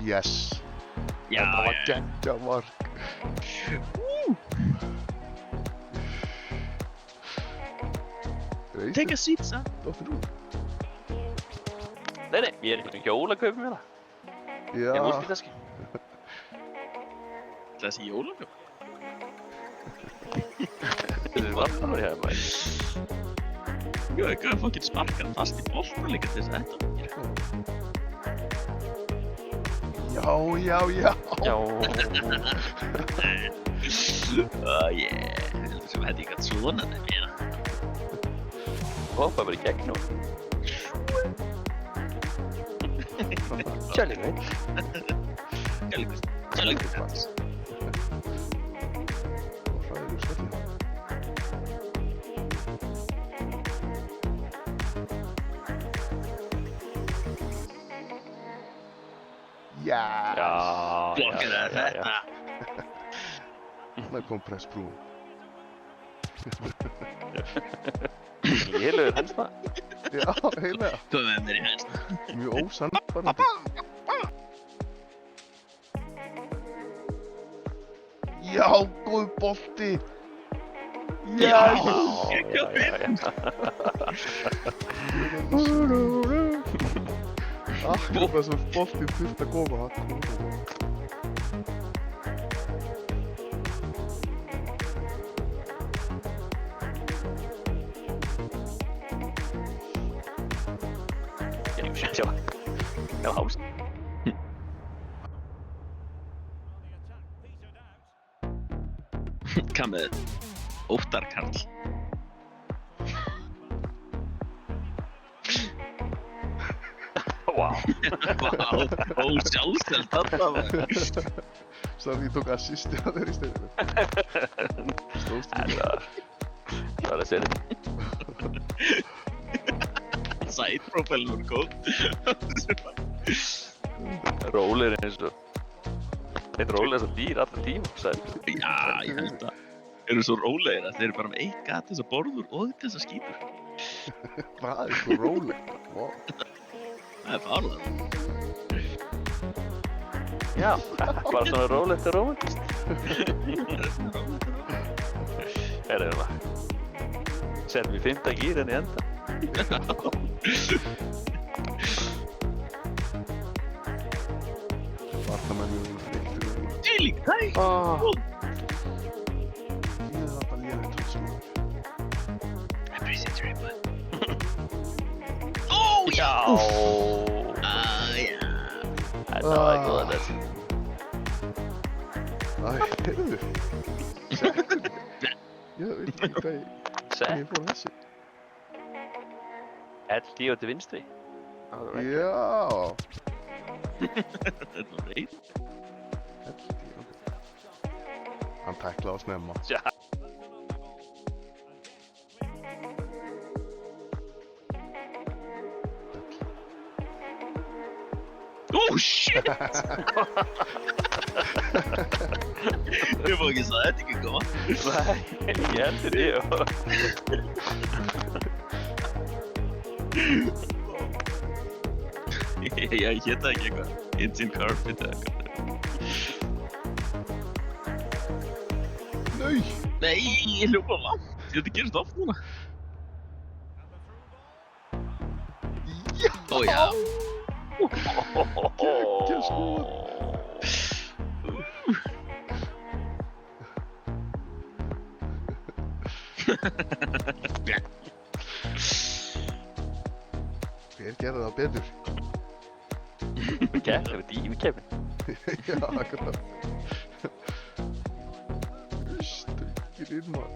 Yes. Já, Þetta var geggjað mark. Take a seat, son. Dóttir úr. Nei, ég er hjólakaupum hérna. Já. Ég múltitaski. Þessi jólagjöf. Þetta er vartanur hér, maður. Ég veit hvað fokkin sparkar fast í boltan líka til þess að þetta mér. Já. Já. Yeah. Heldur sem hætti ég gætt svona þetta mér. Hoppa bara í gegn nú. Kjærleik veit. Kjærleikur. Og hræður skellin. Yes. Blokkar er þetta. Þarna kom pressbrúin. Lélugur hensna. Já, heilega. Hvað með mér í hænsna? Mjög ósannfærandi. Já, góð bolti. Yes. Akkur það sem boltinn þurft að koma. Já, hás. Hvað með Óttar Karl? Vá. Vá, ósjálfstælt þarna maður. Sorry, ég tók assisti að þeirri stefinu. Stóðst í það. Það var að segja þetta. Side profile var góð. Rólir eins og... Þeir rólir eins og dýr alltaf tíma, sagði. Já, ég held að eru svo rólegir að þeir eru bara með eitt gat þess að borður og þess að skýtur. Það er svo rólegt. Wow. Það er farlega. Já, bara svona rólegt og rómantist. Erum það. Settum við 5. gír enn í enda. Varnarmennir eru þreyttir. Dýling, hæ! Ég er alltaf lélegt svona. Appreciate your input. Ó, Já! já. Þetta var góða þessi. Æ, heyrðu. Settur. Ég veit ekki hvað ég fór þessi. LD og til vinstri. Já. Þetta var reyð. Hann tæklaði á snemma. Já. Oh shit! Ég fór ekki að sagði þetta ekki koma. Nei, ég heldur ég. Ég hétta ekki eitthvað. Engine carpet eða eitthvað. Nei! Nei, ég hljópa langt. Þetta gerist oft núna. Já! Ó já. Geggjað skot. Hver gerði það betur? Kefni, dífikefni. Já, akkurat. Stökkir inn maður.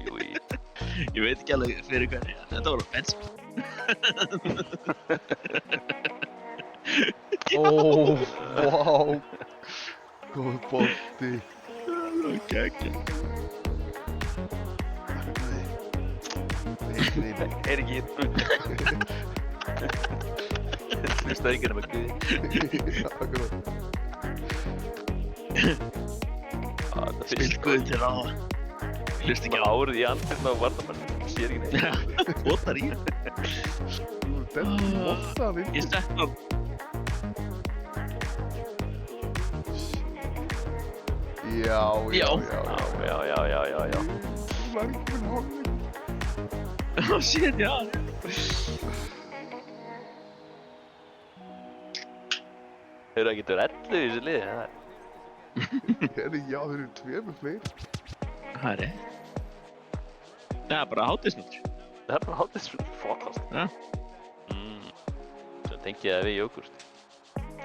Júi. Ég veit ekki alveg fyrir hvernig. Þetta var offensive. Ó, vá. Góð bolti. Það var geggjað. Nei. Er ekki hlusta ekki nema Guði. Já, akkurat. Það Spilt finnst guði til ráða. Hlust ekki á. árið í andlitna á varnarmann. Sér ekki neitt. Botar í. Þú dendur boltan inn. Ég sett hann. Já. Já. Þú var ekki minn hálfleik. Oh shit, já. Þeir eru ekki til 11 í þessu liði, það er. Herri, já, þeir eru tveimur fleiri. Það er rétt. Það er bara hátíðisnóttur. Það er bara hátíðisnóttur, fokast. Já. Svo tengi ég það við jógurt.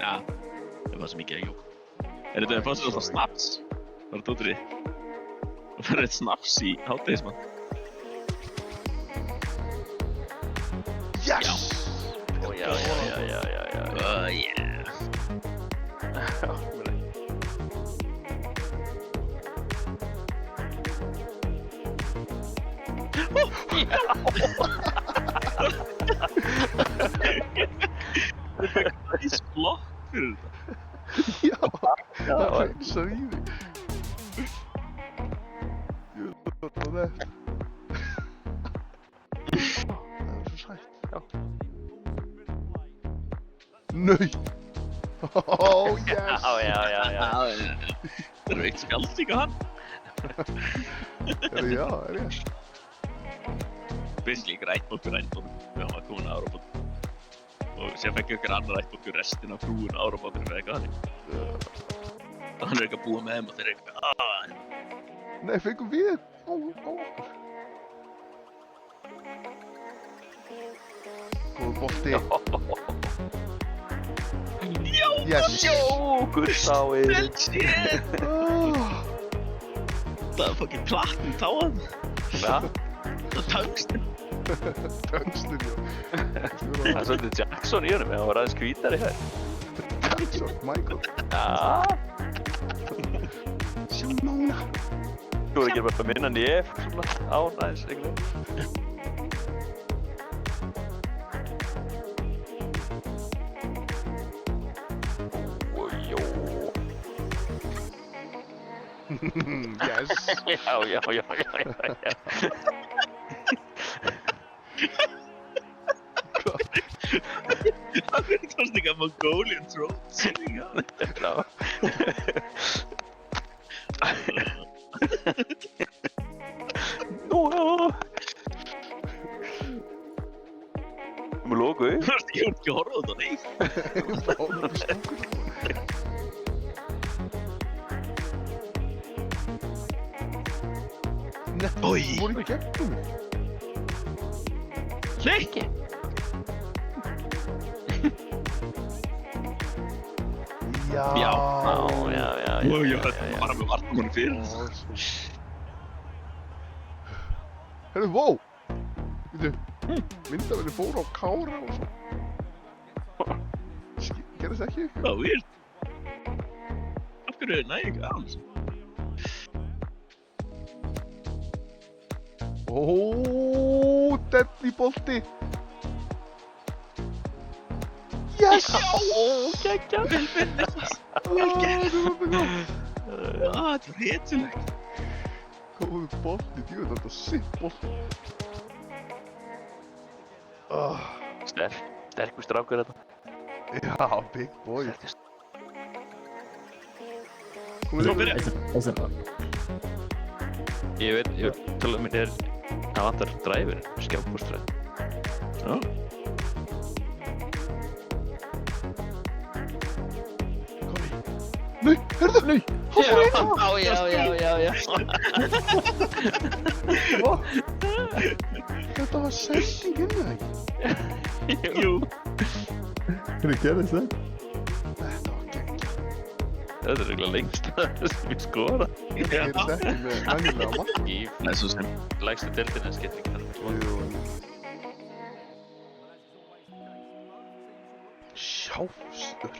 Já, það var svo mikið að jók. Þetta er fannst alltaf snaps. Það var tóttrið. Það var eitt snaps í hátíðismann. Yes! Ó, já. Oh yeah. Þetta er gæs blokk fyrir þetta. Já, það hreinsar í þig. Ég vil þetta nefnt. Það er svo sætt. Já. Nei! Oh, yes! Já. Það eru eitt spjald líka hann. Herri, já, er ég. Basically ykkur ættbólkur ættbólkur við hann var komin að Árabátum. Og sér fekk ykkur annar ættbólkur restin af frúin á Árabátunum eða eitthvað þannig. Og hann er eitthvað búið með þeim og þeir eru eitthvað Nei, fengum við á okkur. Góð bolti. Yes! Jógurtáir. shit! Það er fucking platin táan. Já. Það er tungsten. Tungsten, já. Það er svolítið Jackson í honum, hann var aðeins hvítari hér. Jackson, Michael. Já. Simona. Þú voru ekki bara að minna nef svona án aðeins, einhvern veginn. Jó. Yes. Já. Það er kannski eitthvað Mongolian throat singing á þetta. Já. Nú. Með logo. Þú veist, ég hef ekki horfað á þetta neitt. Nei, Oj. þú voru í gegnum. Hlekki. Já. Já. Og ég var bara með vartamannu fyrir. Herru, wow. Veitu, myndavelli fór á Kára og svo. Gerðist ekki ykkur? Það var weird. Af hverju næ ekki alls? Deadly bolti. Yes! Gekkja. Vel gert. Það var Þetta var hetjulegt. góður bolti, djúið, þetta er sitt bolti. Sterkur strákur þetta. Já, big boy. Svo byrja. Ég veit, tala mér það vantar dræfur, skjápústræð. Já. Nei, herðu! Nei! Já. Þetta var sending inn eða ekki? Jú. Hvernig gerðist það? Þetta var geggjað. Þetta er eiginlega lengst sem ég skora. Þetta gerist ekki með venjulega mark. Í Það er svo sem. lægstu deildinni skiptir ekki þannig svona. Jú. Sjá,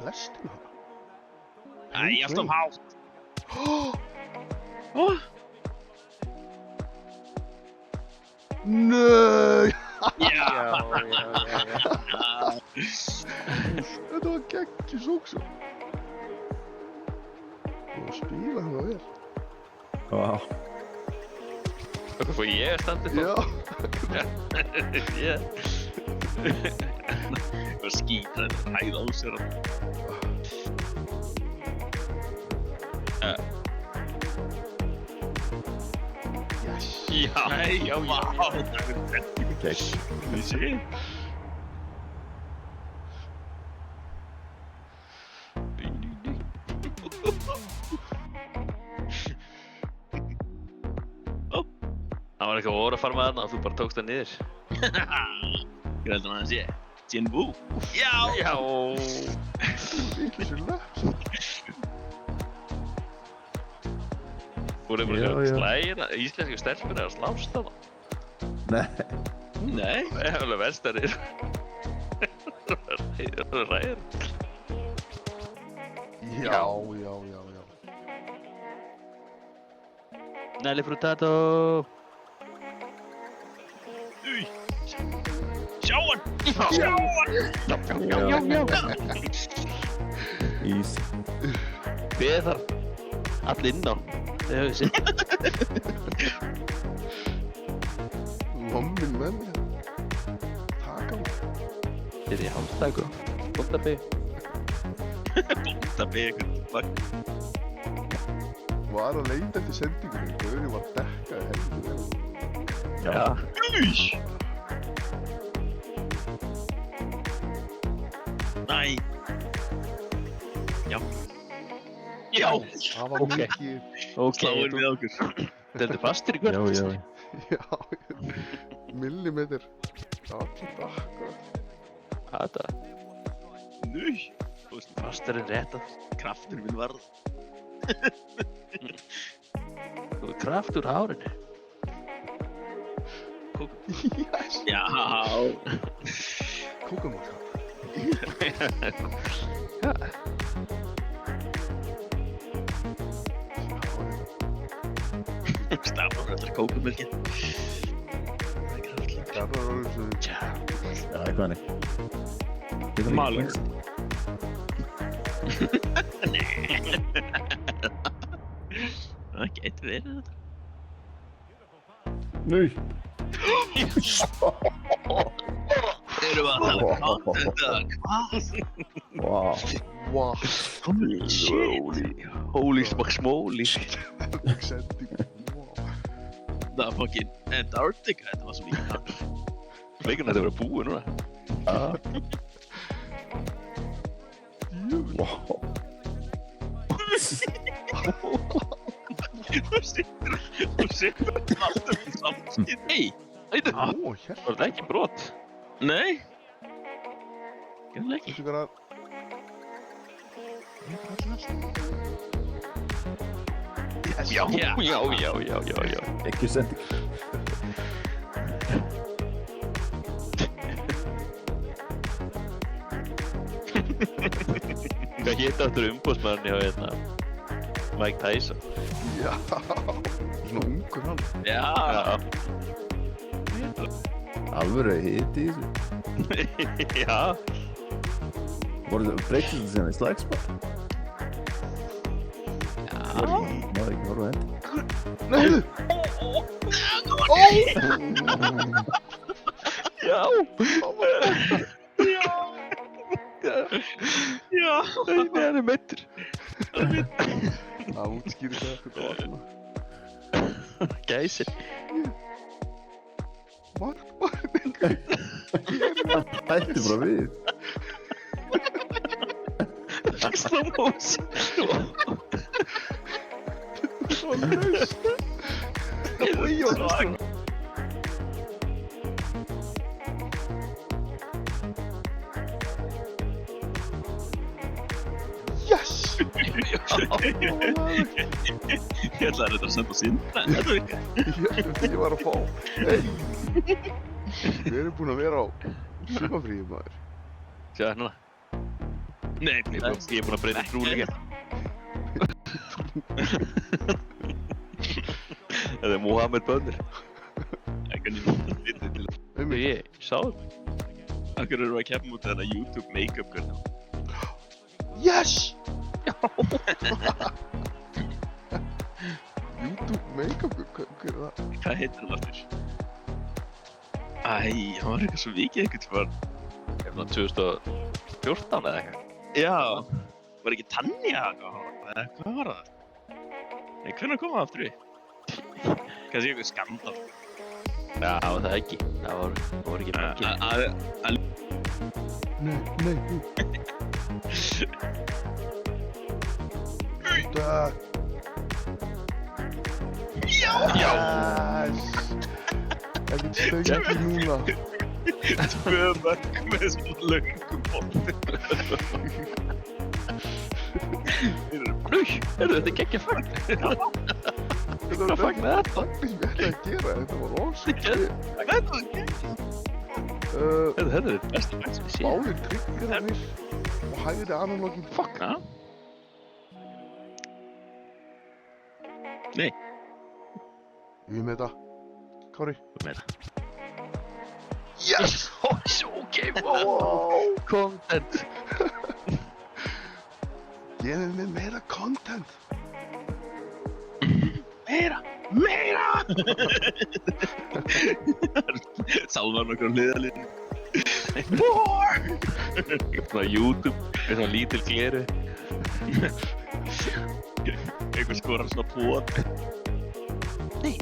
lestin hana. Æ, alltaf hátt. Nei! Já. Þetta var geggjur sóksum. Þú spila hana vel. Vá. Hvað fór ég að standa upp á? Já. Það var skítræð að hæða á sér. Yes. Já, Nei, já, vá, já. það er þetta. Gegn. Þessi. Það var eitthvað voru að fara með þarna og þú bara tókst það niður. Ég held að það sé. Jinbu. Já. Já. Þessu löp. Voru Já, bara já. slægina, íslensku stelpur að slást þarna. Nei. Nei. Það er alveg verstarir. Það er ræðir. Já. Nelly Frutato. Új. Sjá hann. Sjá hann. Ís. Beð þar. Allir inn á. Þau höfðu sitt. Lommin menn. Taka hann. Þetta er í hálfstæku. Bóndabig. Bónda begur. Fuck. Var að leita eftir sendingunum. Gauri var dekkaði heldur vel. Já. Új. Næ. Já. Já. Það var Ok. mikið. Ok. Sláir við okkur. Þetta er fastur í kvöld. Já. Já. Millimeter. Absolutt akkurat. Þetta. Núi. Þú veist, Fastur er rétt að. kraftur minn varð. Þú er kraft úr hárinu. Yes. Já. Kókamálka. Stafan þetta kókumölkin. Það er kraftlík. Garðar orðið svo. Tja. Já, eitthvað hannig. Malur. Það gæti verið þetta. Nei. Erum við að tala um þetta? Hvað? Vá. Wow. Holy shit. Holy smokes moly. Sending. Wow. Það var fucking Antarctica. Þetta var svo mikið hann. Leikurinn þetta verið búið núna. Vá. Þú situr alltaf í samskið. Nei. Ættu. Ó, hérna. Var þetta ekki brot? Nei. Gerðilega ekki. Þessu garðar. Yes. Já. Ekki sending. Hvað hétt áttur umbóðsmaðurinn hjá hérna? Mike Tyson. Já. Svona ungur hann. Já. Alvöru hiti í þessu. Já. Voru það breytist þetta sem í slagsmál? Maður ekki horfa hendi. Nei, heyrðu. Já. Já. Nei, hann er meittur. Það útskýrir það eitthvað var svona. Gæsir. Mark. Hætti bara við. Slow motion. Svo laust. Yes! Ég ætlaði þetta að senda Sindra, en þetta virkar. Ég var að fá. Hey! Við erum búin að vera á sumafríi, maður. Sjá hérna. Nei, Ég er búinn að breyta trú líka. Þetta er Mohamed Bönnir. Ekki nýtt að vita til. Ég sá það. Akkur eru að keppa út þetta YouTube make-up girl. Yes! YouTube make-up, hver er það? Hvað heitir hann aftur? Æ, hann var eitthvað svo vikið einhvern tímann. Er það 2014 eða eitthvað? Já. Var ekki Tanja eitthvað? Eða hvað var það? Nei, hvernig kom það aftur við? Kannski eitthvað skandal. Já, það ekki. Það var ekki margir. Nei. Það. Já! Yes. Ekkert stöngið núna. Tvö mörg með svona löngum bolti. Þetta er geggja fagn. Þetta var Hvað fagn með þetta? fagnir sem ég ætlaði að gera. Þetta var rosalega. Þetta var gegn. Þetta er besta fagn sem ég sé. Báðir tryggingarnir og hægri analógin. Fuck. Já. Nei. Ég er með þetta. Kári. Með það. Yes! Ok, wow. Content. Ég er með meira content. Meira! Salvar nokkur á hliðalínu. More! Svona YouTube með svona lítil gleru. Einhver skorar svona pót. Nei.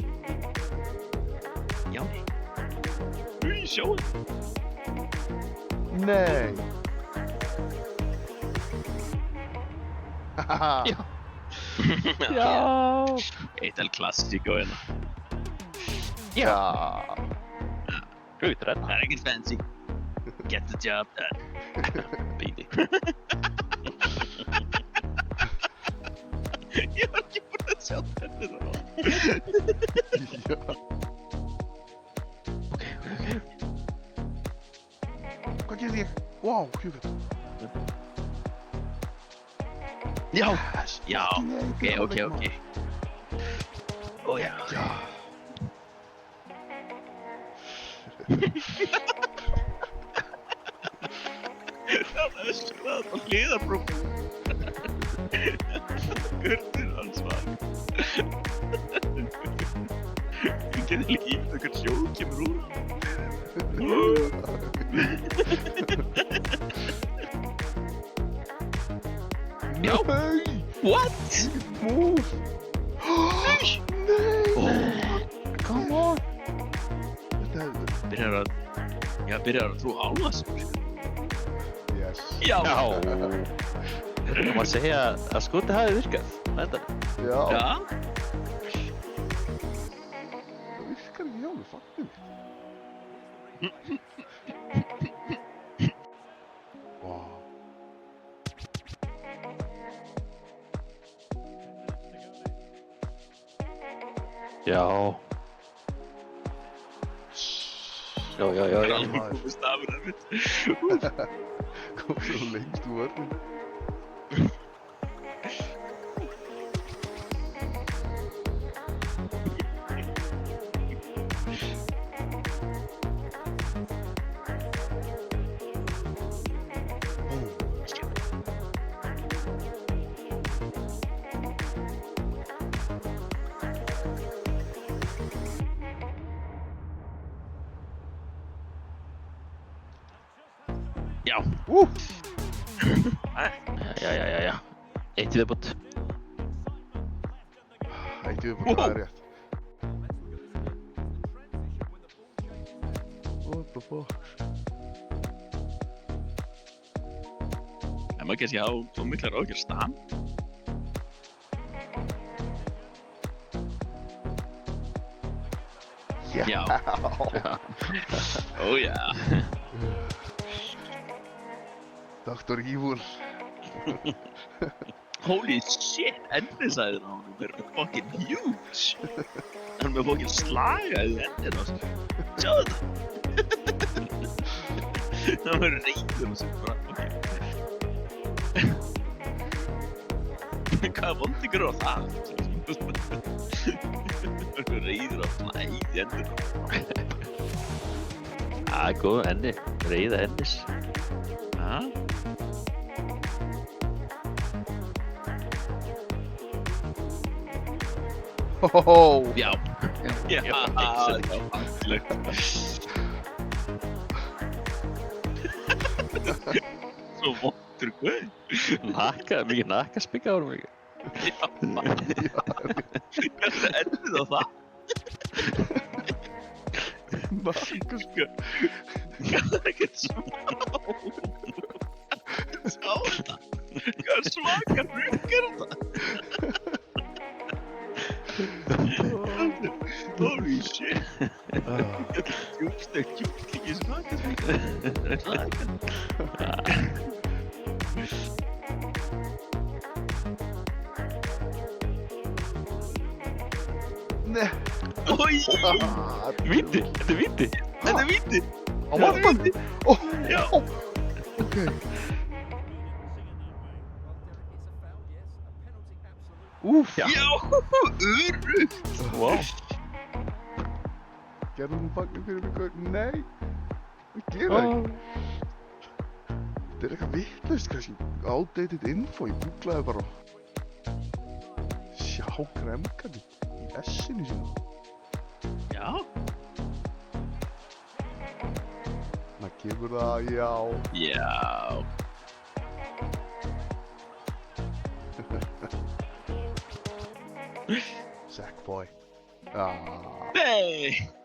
Já, nei. Új, sjóðu. Nei. Haha. Já. Já. Eitt el klassík og hérna. Já. Guð, Það er ekkert fancy. Get the job done. Bíti. Ég var ekki búinn að sjá þetta þá. Já. Hvað gerði ég? Wow, hjúfett. Já. Yes. Já. Nei, Ok. Ó já. Já. Það er slað á hliðarbrúm. Gurtur hans var. Ég geti líka ímyndað hvern sjóð kemur úr. Já. Nei. What? Move. Nei. Come on. Þetta er... Byrjar að trúa á það sem. Yes. Já. Það má segja að skoti hafi virkað. Þetta. Já. Já. Það virkar ekki hjá mig, fagnir mitt. Wow. Já. Já. Alveg komið stafur af mitt. Kom svo lengst úr vörðin. Já. Já. Eitt í viðbót. Ekki upp á það er rétt. What the fuck? En maður kannski á svo miklar ágjör stam. Já. Ó já. Dr. Evil. Holy shit, ennisæðin á honum er fucking huge. Hann er með fucking slagaði endin á sér. Sjáðu þetta. Hann verður reyður á sér bara, ok. Hvaða vondingur á það? Hann verður reyður á flæði endin á sér. Góð enni. Reiða ennis. Já. Hohoho. Já. Já, excellent. fallegt. Svo vondur guð. Mikið nakkaspikka á honum ekki. Hvernig endið á það? Markus. Það er ekkert smá. Sjá þetta. Hvað svaka rugg er þetta? Holy shit. Djúpstökk kjúklingi smakar svo Nei. Oj! Víti, þetta er víti. Þetta er víti. Á varpan. Ó, Já. ok. Úf. Já, örugt. Vá. Gerðu nú fagnir fyrir mig, Gaur. Nei. Það gera ekki. Þetta er eitthvað vitlaust kannski. Outdated info, ég googlaði bara. Sjá kremkandi í S-inu sínu. Já. Það kemur það, já. Já. Sackboy. Ah. Nei.